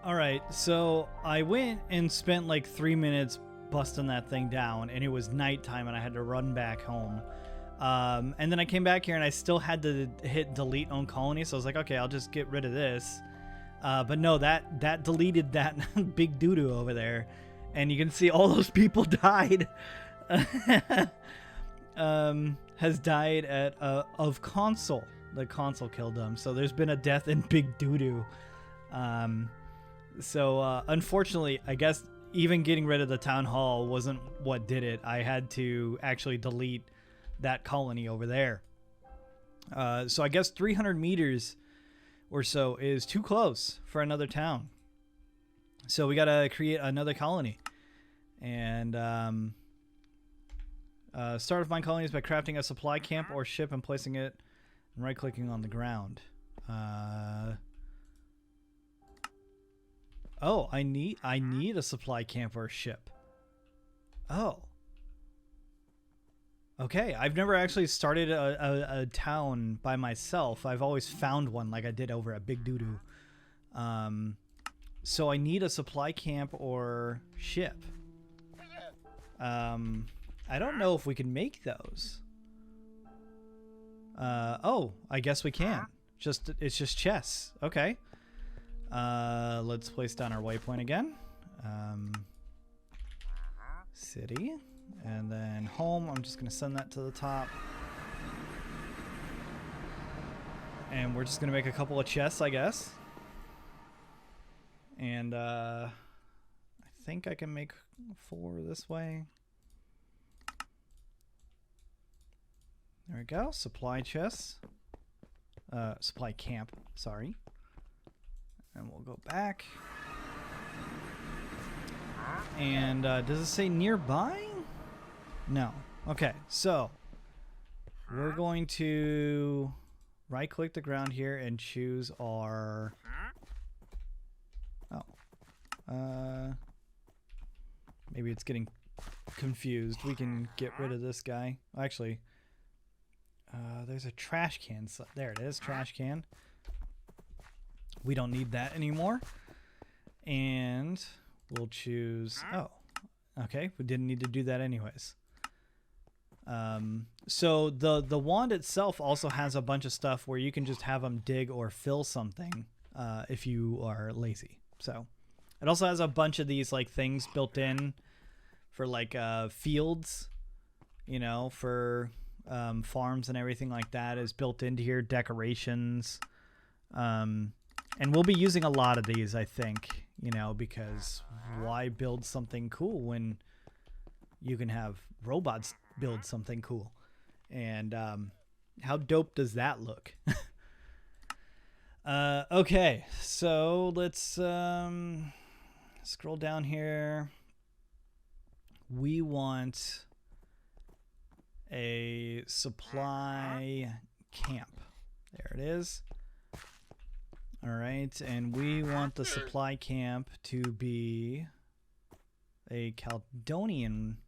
All right, so I went and spent like 3 minutes busting that thing down, and it was nighttime, and I had to run back home. And then I came back here, and I still had to hit delete on Colony, so I was like, okay, I'll just get rid of this. But no, that deleted that big doo-doo over there, and you can see all those people died. Has died of console. The console killed them, so there's been a death in big doo-doo. So unfortunately, I guess even getting rid of the town hall wasn't what did it. I had to actually delete that colony over there. So I guess 300 meters or so is too close for another town. So we got to create another colony. And start with my colonies by crafting a supply camp or ship and placing it and right-clicking on the ground. Oh, I need a supply camp or a ship. Oh. Okay, I've never actually started a town by myself. I've always found one like I did over at Big Doodoo. So I need a supply camp or ship. I don't know if we can make those. Oh, I guess we can. It's just chests. Okay. Let's place down our waypoint again. City. And then home. I'm just going to send that to the top. And we're just going to make a couple of chests, I guess. And I think I can make 4 this way. There we go. Supply chests. Supply camp. Sorry. And we'll go back. And does it say nearby? No. Okay, so we're going to right-click the ground here and choose our... Oh. Maybe it's getting confused. We can get rid of this guy. Actually, there's a trash can. So there it is, trash can. We don't need that anymore. And we'll choose... Oh, okay. We didn't need to do that anyways. So the wand itself also has a bunch of stuff where you can just have them dig or fill something if you are lazy. So it also has a bunch of these like things built in for like fields, you know, for farms and everything like that is built into here. Decorations. And we'll be using a lot of these, I think, you know, because why build something cool when you can have robots build something cool? And how dope does that look? Okay, so let's scroll down here. We want a supply camp. There it is. All right, and we want the supply camp to be a Caledonian.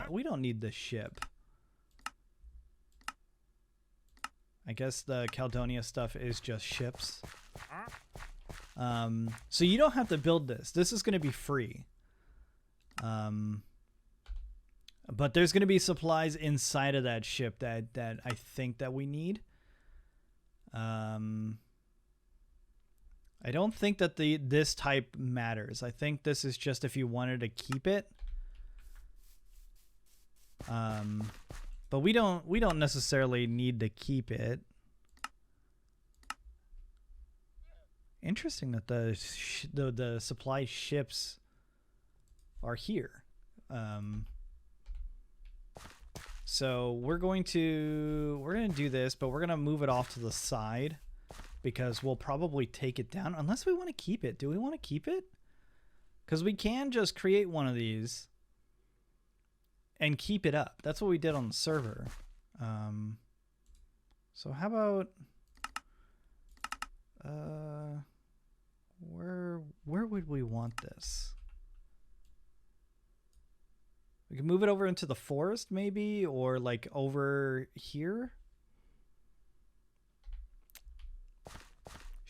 We don't need the ship. I guess the Caledonia stuff is just ships. So you don't have to build this. This is going to be free. But there's going to be supplies inside of that ship that I think that we need. I don't think that this type matters. I think this is just if you wanted to keep it. But we don't necessarily need to keep it. Interesting that the supply ships are here. So we're going to do this, but we're going to move it off to the side because we'll probably take it down unless we want to keep it. Do we want to keep it? Because we can just create one of these and keep it up. That's what we did on the server. So how about where would we want this? We can move it over into the forest maybe, or like over here.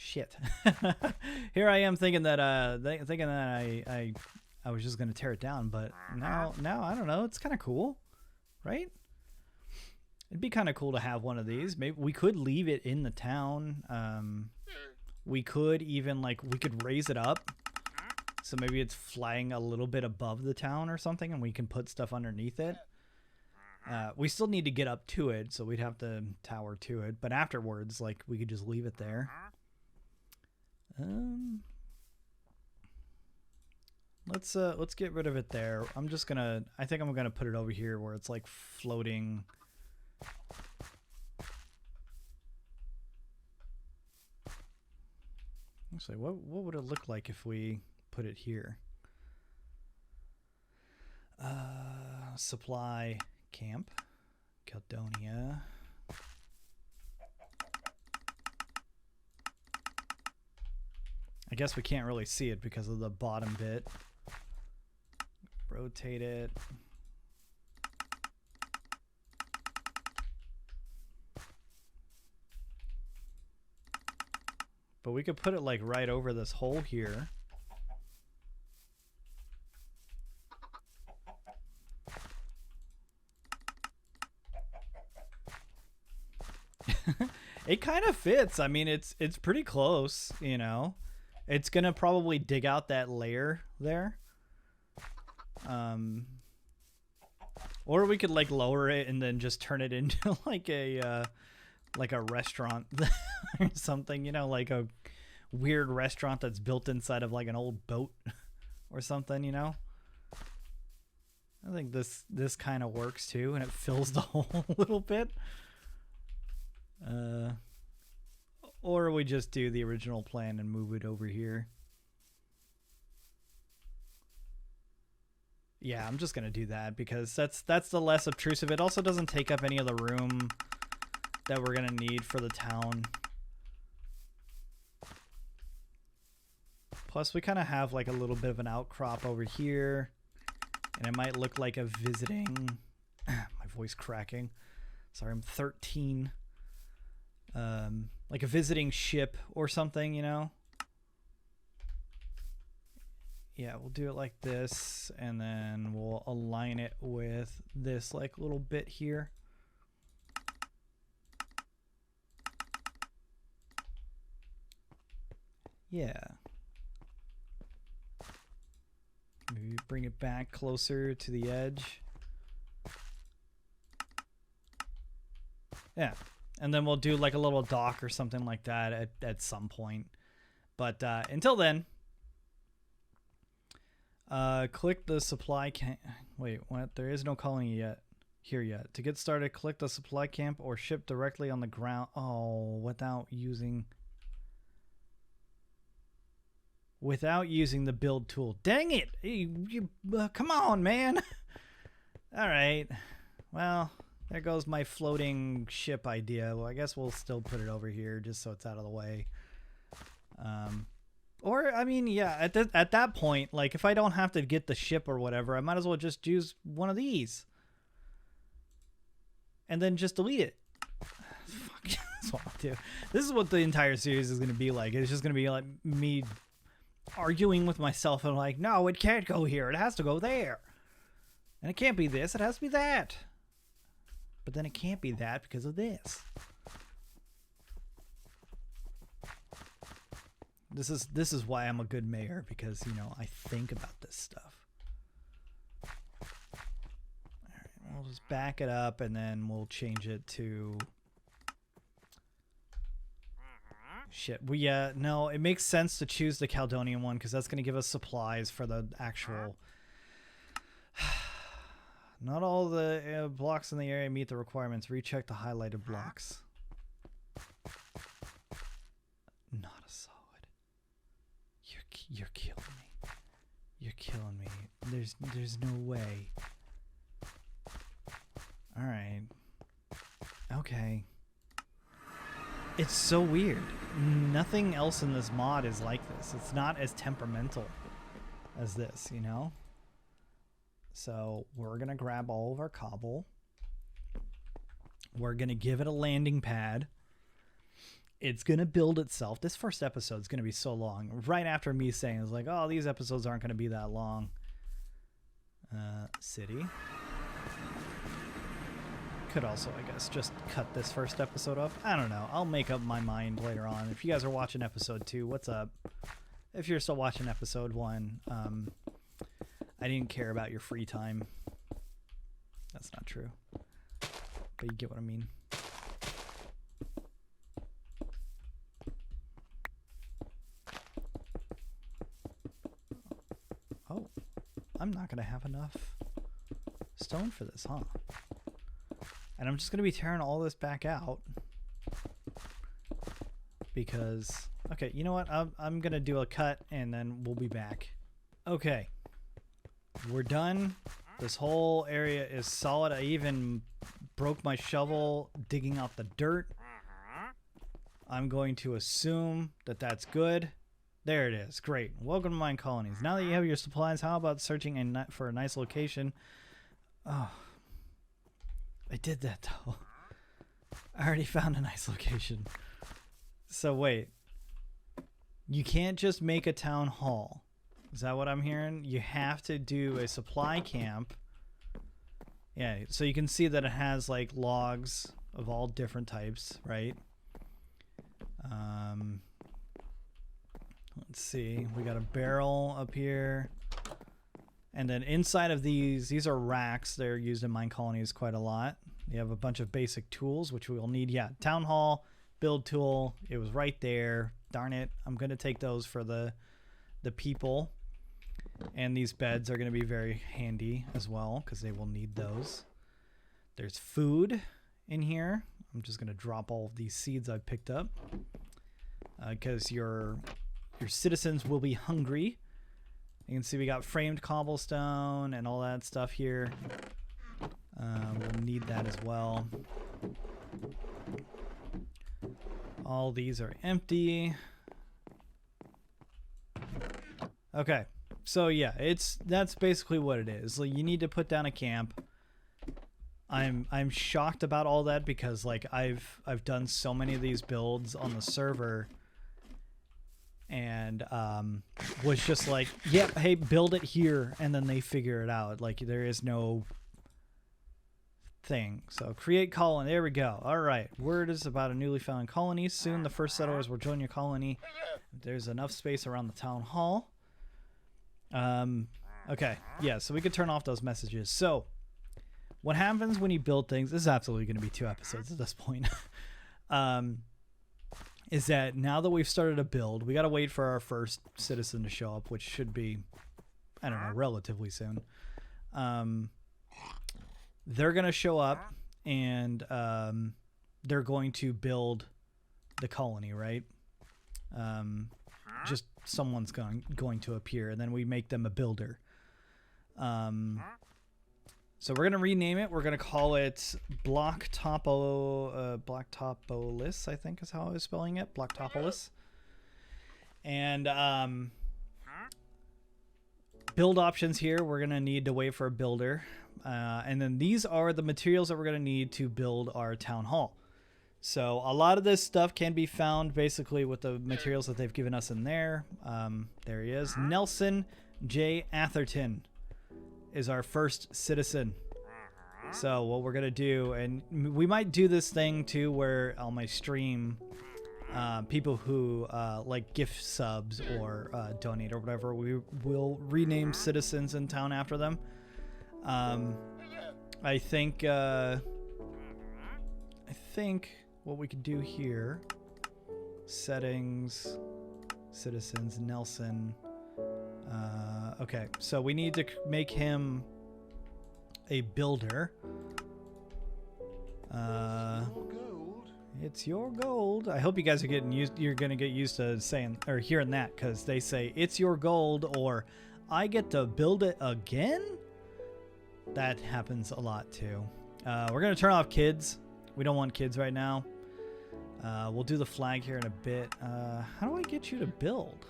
shit. Here I am thinking that I was just gonna tear it down, but now I don't know. It's kind of cool, right? It'd be kind of cool to have one of these. Maybe we could leave it in the town. We could even we could raise it up, so maybe it's flying a little bit above the town or something, and we can put stuff underneath it. We still need to get up to it, so we'd have to tower to it. But afterwards, we could just leave it there. Let's get rid of it there. I think I'm gonna put it over here where it's floating. Actually, what would it look like if we put it here? Supply camp, Caledonia. I guess we can't really see it because of the bottom bit. Rotate it. But we could put it right over this hole here. It kind of fits. I mean, it's pretty close, you know. It's gonna probably dig out that layer there. Or we could lower it and then just turn it into a restaurant or something, you know, a weird restaurant that's built inside of an old boat or something, you know. I think this kind of works too, and it fills the hole a little bit. Or we just do the original plan and move it over here. Yeah, I'm just gonna do that because that's the less obtrusive. It also doesn't take up any of the room that we're gonna need for the town. Plus, we kind of have a little bit of an outcrop over here, and it might look like a visiting. My voice cracking. Sorry, I'm 13. Like a visiting ship or something, you know. Yeah, we'll do it like this, and then we'll align it with this little bit here. Yeah. Maybe bring it back closer to the edge. Yeah. And then we'll do a little dock or something like that at some point. But until then, click the supply camp. Wait, what? There is no colony here yet. To get started, click the supply camp or ship directly on the ground. Oh, without using the build tool. Dang it! Come on, man. All right. Well, there goes my floating ship idea. Well, I guess we'll still put it over here just so it's out of the way. Or, I mean, yeah, at that point, if I don't have to get the ship or whatever, I might as well just use one of these. And then just delete it. Fuck, that's what I'll do. This is what the entire series is going to be like. It's just going to be me arguing with myself and no, it can't go here. It has to go there. And it can't be this. It has to be that. But then it can't be that because of this. This is why I'm a good mayor, because, you know, I think about this stuff. All right, we'll just back it up and then we'll change it to shit. No, it makes sense to choose the Caledonian one because that's going to give us supplies for the actual. Not all the blocks in the area meet the requirements. Recheck the highlighted blocks. Not a solid. You're killing me. You're killing me. There's no way. All right. Okay. It's so weird. Nothing else in this mod is like this. It's not as temperamental as this, you know? So we're going to grab all of our cobble. We're going to give it a landing pad. it's going to build itself. This first episode is going to be so long. Right after me saying, it's like, oh, these episodes aren't going to be that long. City. Could also, I guess, just cut this first episode up. I don't know. I'll make up my mind later on. If you guys are watching episode 2, what's up? If you're still watching episode 1, I didn't care about your free time. That's not true. But you get what I mean. Oh, I'm not going to have enough stone for this, huh? And I'm just going to be tearing all this back out. Because, okay, you know what? I'm going to do a cut and then we'll be back. Okay. We're done. This whole area is solid. I even broke my shovel digging out the dirt. I'm going to assume that that's good. There it is. Great. Welcome to Mine Colonies. Now that you have your supplies, how about searching for a nice location? Oh, I did that though. I already found a nice location. So wait. You can't just make a town hall. Is that what I'm hearing? You have to do a supply camp. Yeah, so you can see that it has like logs of all different types, right? Let's see. We got a barrel up here. And then inside of these are racks. They're used in Mine Colonies quite a lot. You have a bunch of basic tools, which we will need. Yeah, town hall, build tool. It was right there. Darn it. I'm going to take those for the people. And these beds are going to be very handy as well because they will need those. There's food in here. I'm just going to drop all of these seeds I picked up because your citizens will be hungry. You can see we got framed cobblestone and all that stuff here. We'll need that as well. All these are empty. Okay. So yeah, that's basically what it is. Like, you need to put down a camp. I'm shocked about all that because like I've done so many of these builds on the server and was just like, yep, hey, build it here, and then they figure it out. Like, there is no thing. So create colony. There we go. All right. Word is about a newly found colony. Soon the first settlers will join your colony. There's enough space around the town hall. Okay. Yeah, so we could turn off those messages. So what happens when you build things, this is absolutely going to be 2 episodes at this point, is that now that we've started a build, we got to wait for our first citizen to show up, which should be, I don't know, relatively soon. They're going to show up and they're going to build the colony, right? Just someone's going to appear, and then we make them a builder. So we're going to rename it. We're going to call it Blocktopolis, I think is how I was spelling it. Blocktopolis. And build options here. We're going to need to wait for a builder. And then these are the materials that we're going to need to build our town hall. So a lot of this stuff can be found basically with the materials that they've given us in there. There he is. Nelson J. Atherton is our first citizen. So what we're going to do, and we might do this thing too where on my stream, people who like gift subs or donate or whatever, we will rename citizens in town after them. I think what we could do here, settings, citizens, Nelson. Okay, so we need to make him a builder. It's your gold. I hope you guys are getting used. You're gonna get used to saying or hearing that, because they say it's your gold or I get to build it again. That happens a lot too. We're gonna turn off kids. We don't want kids right now. We'll do the flag here in a bit. How do I get you to build?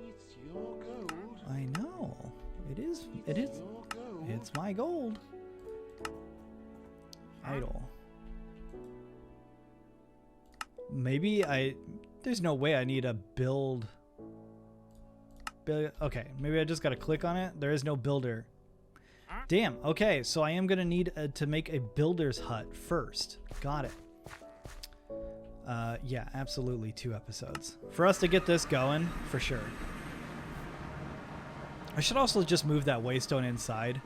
It's your gold. I know. It is. It's my gold. Idle. maybe there's no way I need a build. Okay, maybe I just gotta click on it. There is no builder. Damn, okay, so I am gonna need to make a builder's hut first. Got it. Yeah, absolutely 2 episodes. For us to get this going, for sure. I should also just move that waystone inside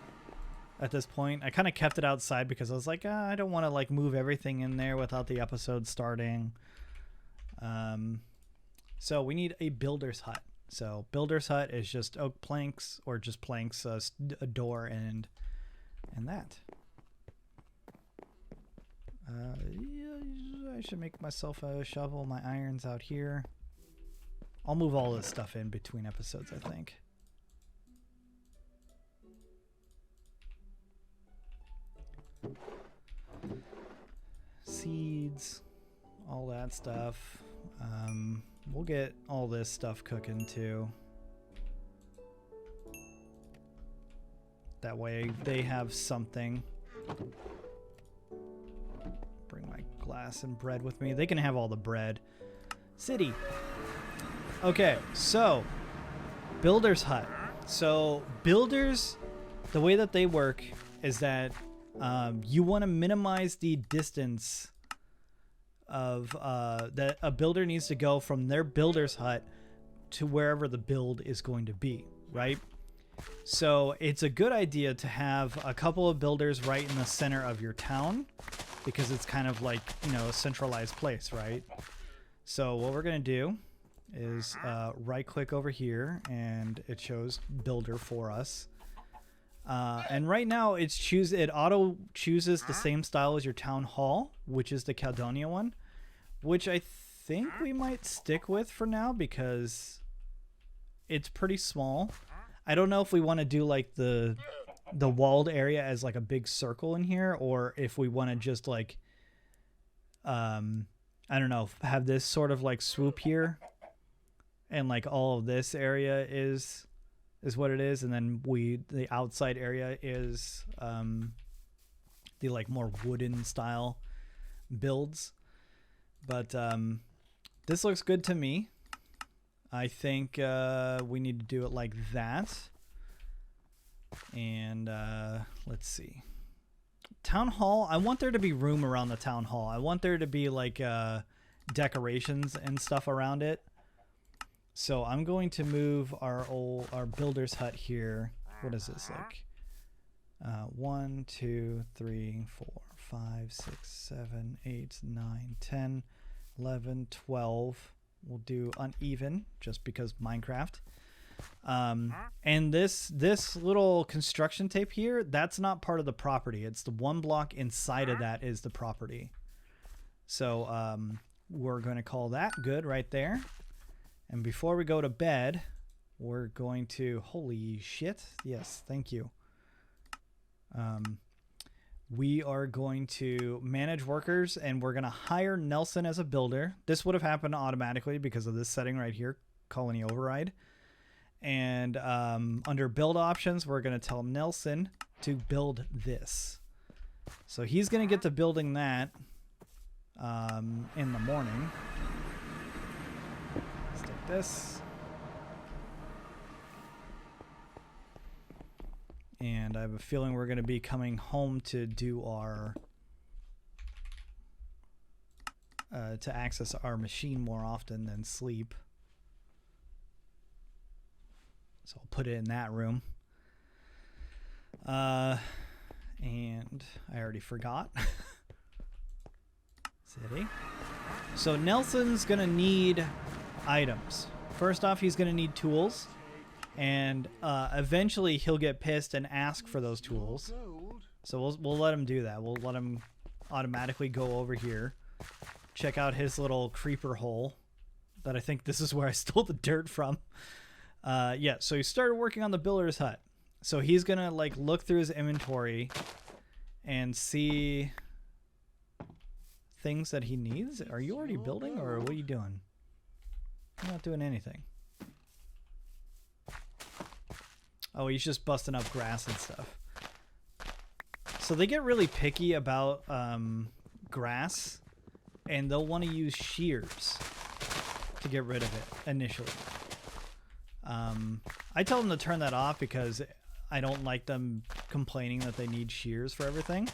at this point. I kind of kept it outside because I was like, I don't want to like move everything in there without the episode starting. So we need a builder's hut. So builder's hut is just oak planks or just planks, a door and that. Yeah, I should make myself a shovel. My iron's out here. I'll move all this stuff in between episodes, I think. Seeds, all that stuff. We'll get all this stuff cooking too. That way they have something. Bring my glass and bread with me. They can have all the bread. City. Okay, so builder's hut. So builders, the way that they work is that you want to minimize the distance of that a builder needs to go from their builder's hut to wherever the build is going to be, right? So it's a good idea to have a couple of builders right in the center of your town because it's kind of like, you know, a centralized place, right? So what we're going to do is right click over here and it shows builder for us. And right now it auto chooses the same style as your town hall, which is the Caledonia one, which I think we might stick with for now because it's pretty small. I don't know if we want to do like the walled area as like a big circle in here, or if we want to just like, I don't know, have this sort of like swoop here and like all of this area is what it is, and then the outside area is the like more wooden style builds. But this looks good to me. I think we need to do it like that. And let's see. Town hall, I want there to be room around the town hall. I want there to be like decorations and stuff around it. So I'm going to move our builder's hut here. What is this like? 1, 2, 3, 4, 5, 6, 7, 8, 9, 10, 11, 12. We'll do uneven just because Minecraft. And this little construction tape here, that's not part of the property. It's the one block inside of that is the property. So we're going to call that good right there. And before we go to bed, we're going to, holy shit. Yes, thank you. We are going to manage workers and we're going to hire Nelson as a builder. This would have happened automatically because of this setting right here, colony override. And under build options, we're going to tell Nelson to build this. So he's going to get to building that in the morning. Let's take this. And I have a feeling we're going to be coming home to do our to access our machine more often than sleep. So I'll put it in that room. And I already forgot. City. So Nelson's going to need items. First off, he's going to need tools. And eventually he'll get pissed and ask for those tools. So we'll let him do that. We'll let him automatically go over here. Check out his little creeper hole. That I think this is where I stole the dirt from. Yeah, so he started working on the builder's hut. So he's going to like look through his inventory and see things that he needs. Are you already building or what are you doing? You're not doing anything. Oh, he's just busting up grass and stuff. So they get really picky about grass and they'll want to use shears to get rid of it initially. I tell them to turn that off because I don't like them complaining that they need shears for everything.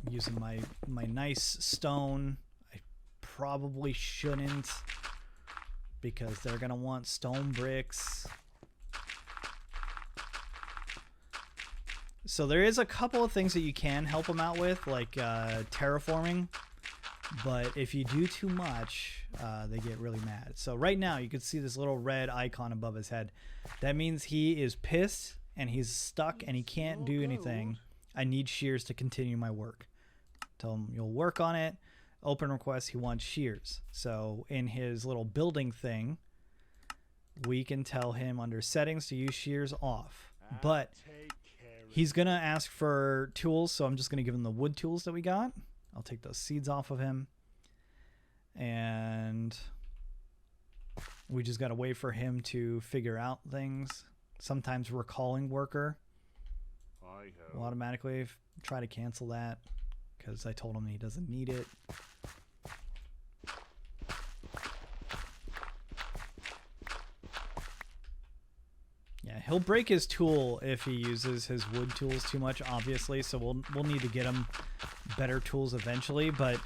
Using my nice stone. I probably shouldn't because they're gonna want stone bricks. So there is a couple of things that you can help them out with, like terraforming, but if you do too much, they get really mad. So right now you can see this little red icon above his head. That means he is pissed and he's stuck and he can't do anything. I need shears to continue my work. Tell him you'll work on it. Open request, he wants shears. So in his little building thing, we can tell him under settings to use shears off. But he's going to ask for tools, so I'm just going to give him the wood tools that we got. I'll take those seeds off of him. And we just got to wait for him to figure out things. Sometimes recalling worker will automatically try to cancel that because I told him he doesn't need it. Yeah, he'll break his tool if he uses his wood tools too much, obviously, so we'll need to get him better tools eventually, but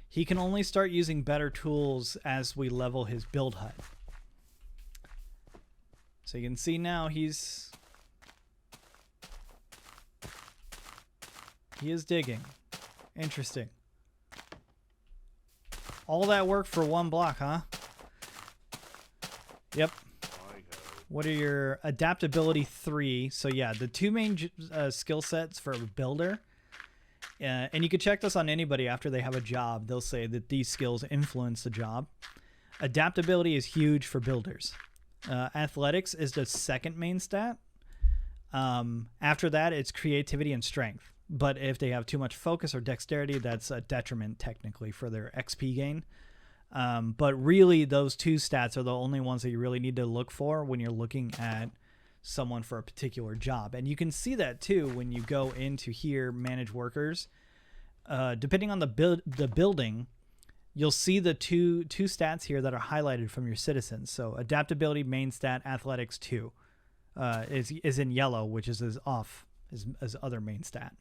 he can only start using better tools as we level his build hut. So you can see now he is digging. Interesting. All that work for one block, huh? Yep. What are your adaptability 3? So yeah, the two main skill sets for a builder. And you can check this on anybody after they have a job. They'll say that these skills influence the job. Adaptability is huge for builders. Athletics is the second main stat. After that, it's creativity and strength. But if they have too much focus or dexterity, that's a detriment technically for their XP gain. But really, those two stats are the only ones that you really need to look for when you're looking at someone for a particular job. And you can see that too when you go into here, manage workers. Depending on the building, you'll see the two stats here that are highlighted from your citizens. So adaptability, main stat, athletics 2 is in yellow, which is his other main stat.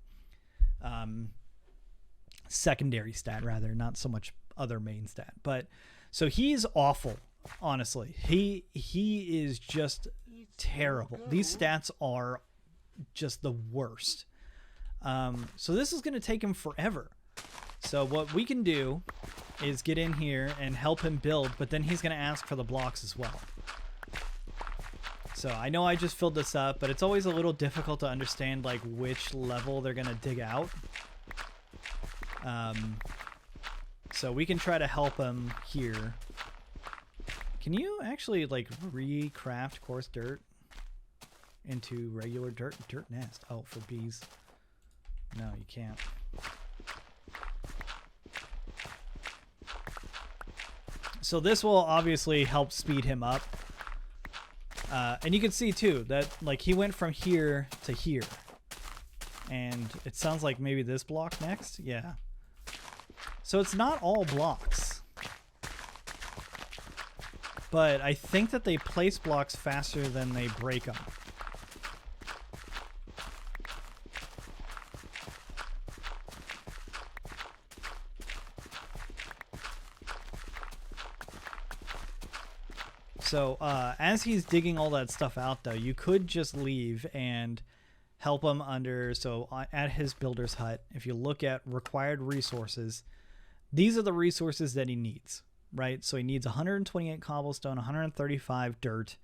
Secondary stat rather, not so much other main stat. But so he's awful, honestly. He is just terrible. These stats are just the worst. So this is going to take him forever. So what we can do is get in here and help him build, but then he's going to ask for the blocks as well. So I know I just filled this up, but it's always a little difficult to understand like which level they're going to dig out. So we can try to help him here. Can you actually like recraft coarse dirt into regular dirt? Dirt nest. Oh, for bees. No, you can't. So this will obviously help speed him up. And you can see too that like he went from here to here. And it sounds like maybe this block next. Yeah. So it's not all blocks. But I think that they place blocks faster than they break them. So as he's digging all that stuff out, though, you could just leave and help him under. So at his builder's hut, if you look at required resources, these are the resources that he needs, right? So he needs 128 cobblestone, 135 dirt,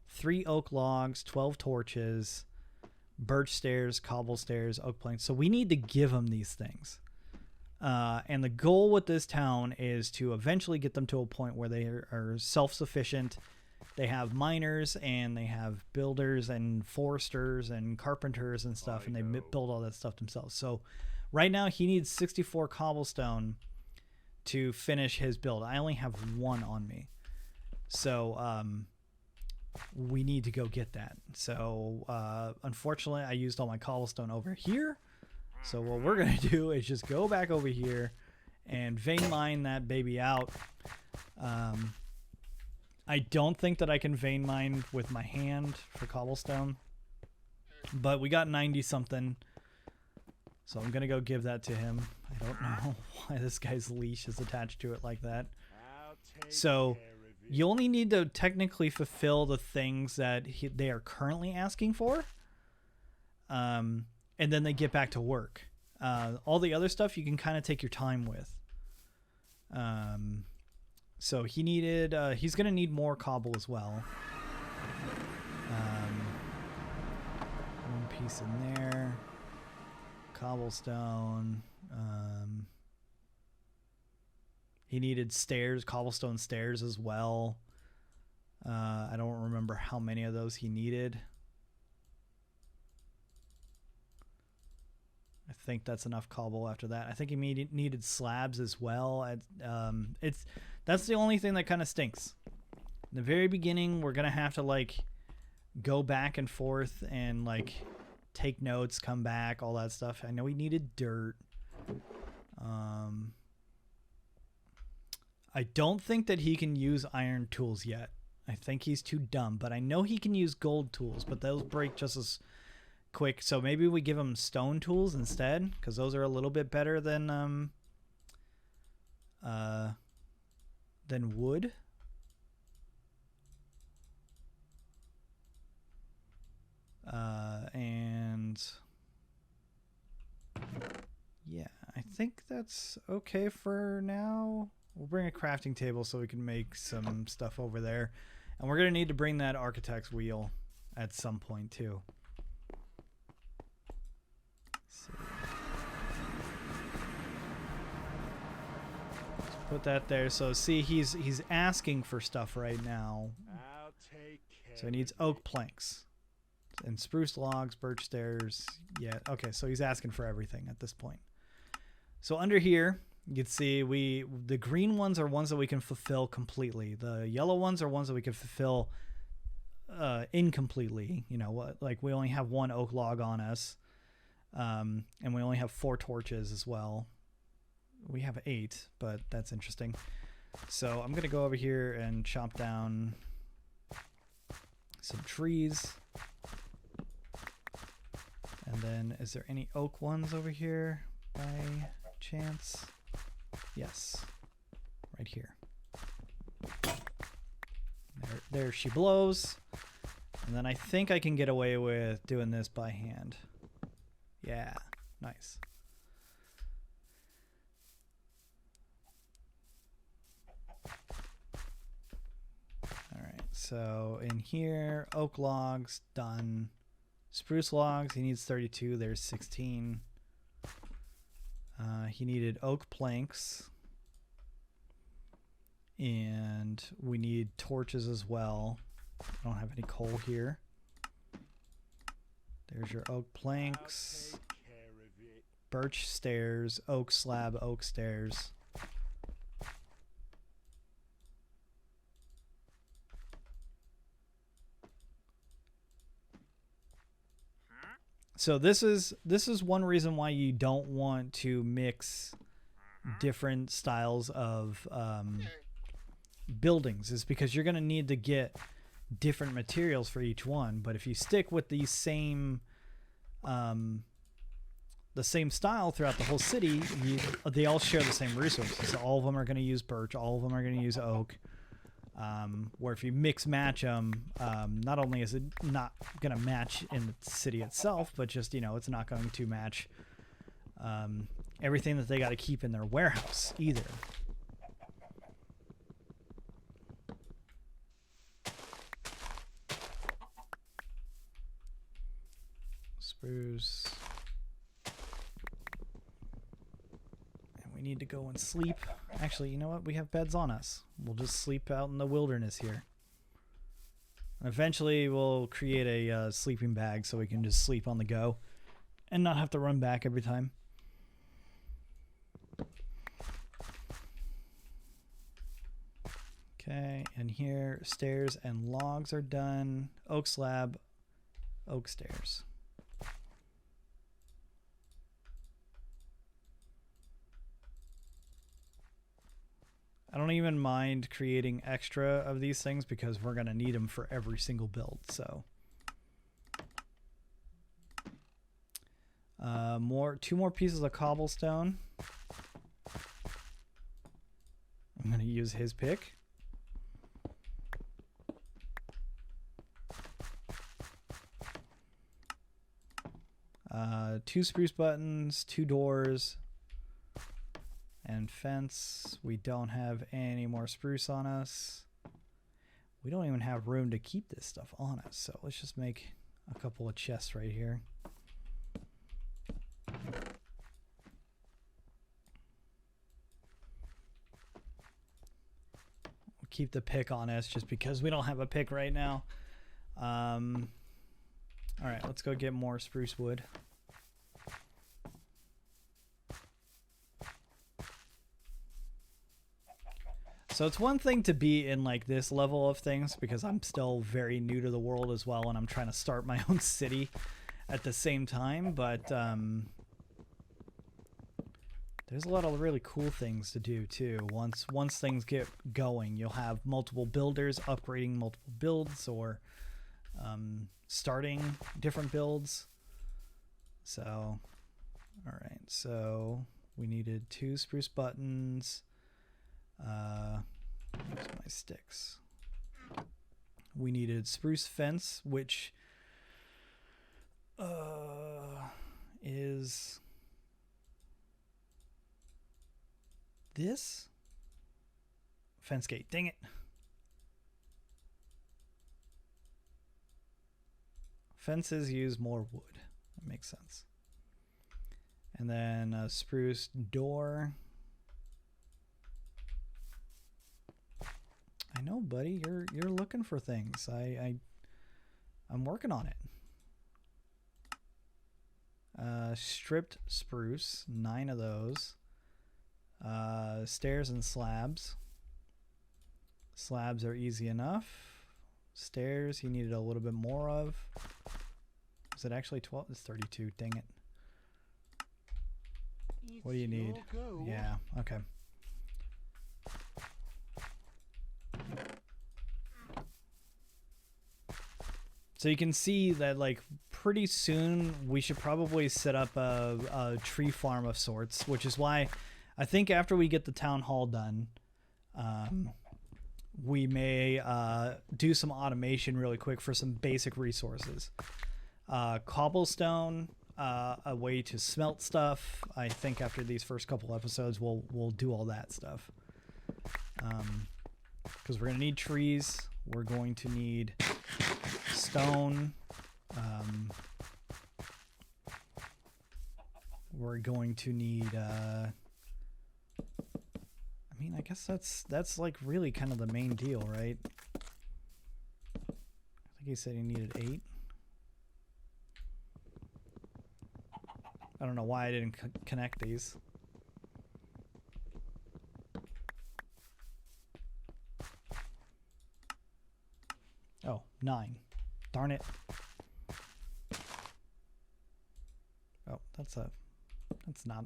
3 oak logs, 12 torches, birch stairs, cobble stairs, oak planks. So we need to give him these things. And the goal with this town is to eventually get them to a point where they are self-sufficient. They have miners and they have builders and foresters and carpenters and stuff, and they build all that stuff themselves. So right now he needs 64 cobblestone to finish his build. I only have 1 on me. So we need to go get that. So unfortunately, I used all my cobblestone over here. So what we're going to do is just go back over here and vein mine that baby out. I don't think that I can vein mine with my hand for cobblestone. But we got 90 something. So I'm going to go give that to him. I don't know why this guy's leash is attached to it like that. So you only need to technically fulfill the things that they are currently asking for. And then they get back to work. All the other stuff you can kind of take your time with. So he needed, he's going to need more cobble as well. One piece in there. Cobblestone. He needed stairs, cobblestone stairs as well. I don't remember how many of those he needed. I think that's enough cobble after that. I think he needed slabs as well. That's the only thing that kind of stinks. In the very beginning, we're gonna have to like go back and forth and like take notes, come back, all that stuff. I know he needed dirt. I don't think that he can use iron tools yet. I think he's too dumb, but I know he can use gold tools, but those break just as quick. So maybe we give him stone tools instead, because those are a little bit better than wood. And yeah, I think that's okay for now. We'll bring a crafting table so we can make some stuff over there. And we're going to need to bring that architect's wheel at some point too. Let's see. Let's put that there. So see, he's asking for stuff right now. I'll take care. So he needs oak planks and spruce logs, birch stairs. Yeah, okay, so he's asking for everything at this point. So under here, you can see the green ones are ones that we can fulfill completely. The yellow ones are ones that we can fulfill incompletely. You know what? Like we only have one oak log on us, and we only have 4 torches as well. We have 8, but that's interesting. So I'm gonna go over here and chop down some trees. And then, is there any oak ones over here by chance? Yes, right here. There she blows. And then I think I can get away with doing this by hand. Yeah, nice. All right, so in here, oak logs, done. Spruce logs, he needs 32, there's 16. He needed oak planks. And we need torches as well. I don't have any coal here. There's your oak planks. Birch stairs, oak slab, oak stairs. So this is one reason why you don't want to mix different styles of buildings, is because you're going to need to get different materials for each one. But if you stick with the same style throughout the whole city, they all share the same resources. So all of them are going to use birch, all of them are going to use oak. Where if you mix match them, not only is it not going to match in the city itself, but just, you know, it's not going to match everything that they got to keep in their warehouse either. Spruce. And we need to go and sleep. Actually, you know what? We have beds on us. We'll just sleep out in the wilderness here. And eventually, we'll create a sleeping bag so we can just sleep on the go and not have to run back every time. Okay, and here stairs and logs are done. Oak slab, oak stairs. I don't even mind creating extra of these things because we're going to need them for every single build. So two more pieces of cobblestone. I'm going to use his pick. Two spruce buttons, 2 doors, and fence. We don't have any more spruce on us. We don't even have room to keep this stuff on us, so let's just make a couple of chests right here. We'll keep the pick on us just because we don't have a pick right now. All right, let's go get more spruce wood. So it's one thing to be in like this level of things because I'm still very new to the world as well, and I'm trying to start my own city at the same time, but there's a lot of really cool things to do too. Once things get going, you'll have multiple builders upgrading multiple builds or starting different builds. So, all right, so we needed 2 spruce buttons. Here's my sticks. We needed spruce fence, which is this fence gate. Dang it. Fences use more wood. That makes sense. And then a spruce door. I know, buddy. You're looking for things. I'm working on it. Stripped spruce, 9 of those. Stairs and slabs. Slabs are easy enough. Stairs, he needed a little bit more of. Is it actually 12? It's 32. Dang it. What do you need? Yeah, okay. So you can see that like pretty soon we should probably set up a tree farm of sorts, which is why I think after we get the town hall done, we may do some automation really quick for some basic resources. Cobblestone, a way to smelt stuff. I think after these first couple episodes, we'll do all that stuff. Because we're gonna need trees. We're going to need stone. We're going to need. I mean, I guess that's like really kind of the main deal, right? I think he said he needed 8. I don't know why I didn't connect these. Oh, 9. Darn it. Oh, that's not.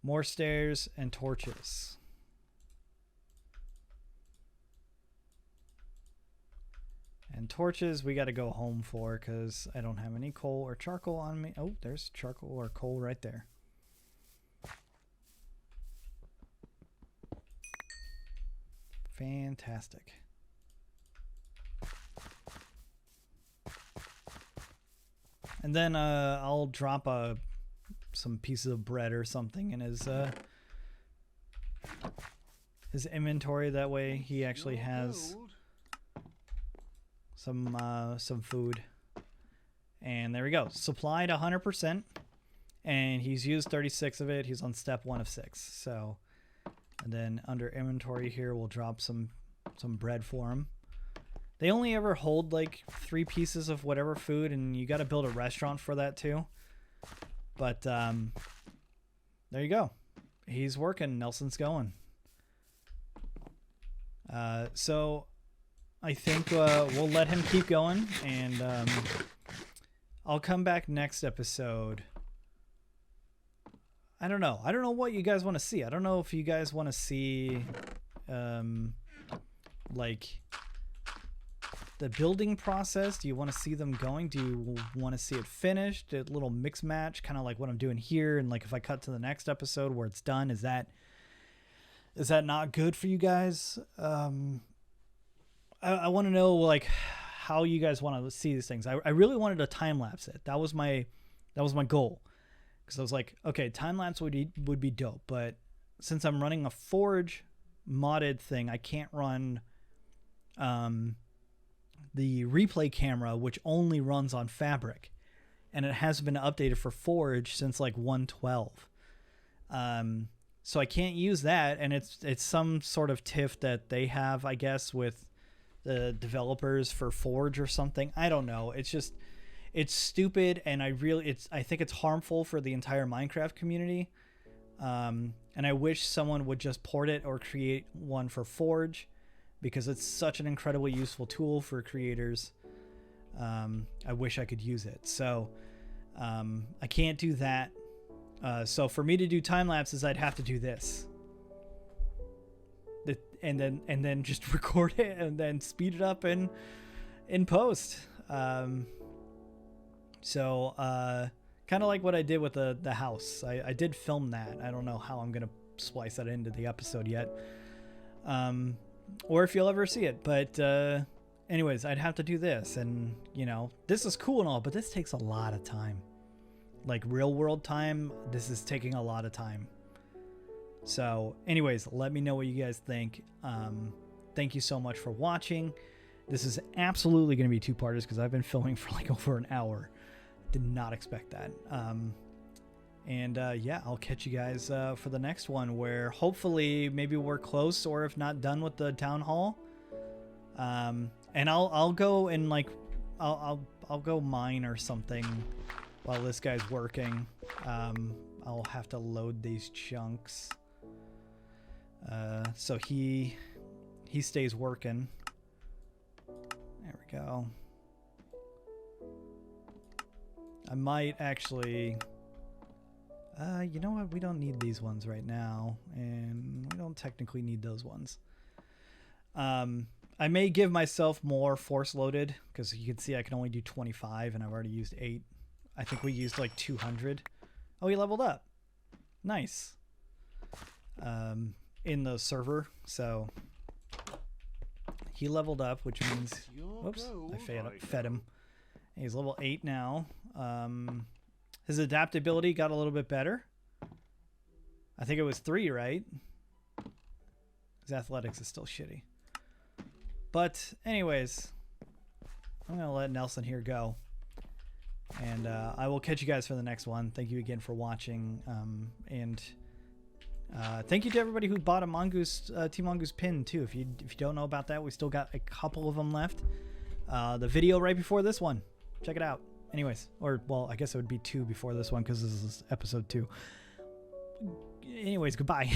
More stairs and torches. And torches we got to go home for because I don't have any coal or charcoal on me. Oh, there's charcoal or coal right there. Fantastic. And then I'll drop some pieces of bread or something in his inventory. That way he actually has some food. And there we go. Supplied 100%. And he's used 36 of it. He's on step 1 of 6. So, and then under inventory here, we'll drop some bread for him. They only ever hold like 3 pieces of whatever food, and you got to build a restaurant for that too. But there you go. He's working. Nelson's going. So I think we'll let him keep going, and I'll come back next episode. I don't know. I don't know what you guys want to see. I don't know if you guys want to see like the building process. Do you want to see them going? Do you want to see it finished? A little mix match, kind of like what I'm doing here. And like if I cut to the next episode where it's done, is that not good for you guys? I want to know like how you guys want to see these things. I really wanted to time lapse it. That was my goal. Because I was like, okay, time lapse would be dope, but since I'm running a Forge modded thing, I can't run the replay camera, which only runs on Fabric, and it hasn't been updated for Forge since like 1.12. So I can't use that, and it's some sort of tiff that they have, I guess, with the developers for Forge or something. I don't know. It's stupid, and I think it's harmful for the entire Minecraft community. And I wish someone would just port it or create one for Forge, because it's such an incredibly useful tool for creators. I wish I could use it. So I can't do that. So for me to do time lapses, I'd have to do this. And then just record it and then speed it up in post. So kind of like what I did with the house. I did film that. I don't know how I'm gonna splice that into the episode yet, or if you'll ever see it. But anyways, I'd have to do this, and you know, this is cool and all, but this takes a lot of time. Like real world time, this is taking a lot of time. So anyways, let me know what you guys think. Thank you so much for watching. This is absolutely going to be 2-parters because I've been filming for like over an hour. Did not expect that. Yeah, I'll catch you guys for the next one, where hopefully maybe we're close, or if not done with the town hall. And I'll go and like I'll go mine or something while this guy's working. I'll have to load these chunks. So he stays working. There we go. I might actually, you know what? We don't need these ones right now, and we don't technically need those ones. I may give myself more force loaded, because you can see I can only do 25, and I've already used 8. I think we used like 200. Oh, he leveled up. Nice. In the server, so he leveled up, which means, whoops, I fed him. He's level 8 now. His adaptability got a little bit better. I think it was 3, right? His athletics is still shitty. But anyways, I'm gonna let Nelson here go, and I will catch you guys for the next one. Thank you again for watching, and thank you to everybody who bought a Mongoose Team Mongoose pin too. If you don't know about that, we still got a couple of them left. The video right before this one, check it out. Anyways, or well, I guess it would be 2 before this one because this is episode 2. Anyways, goodbye.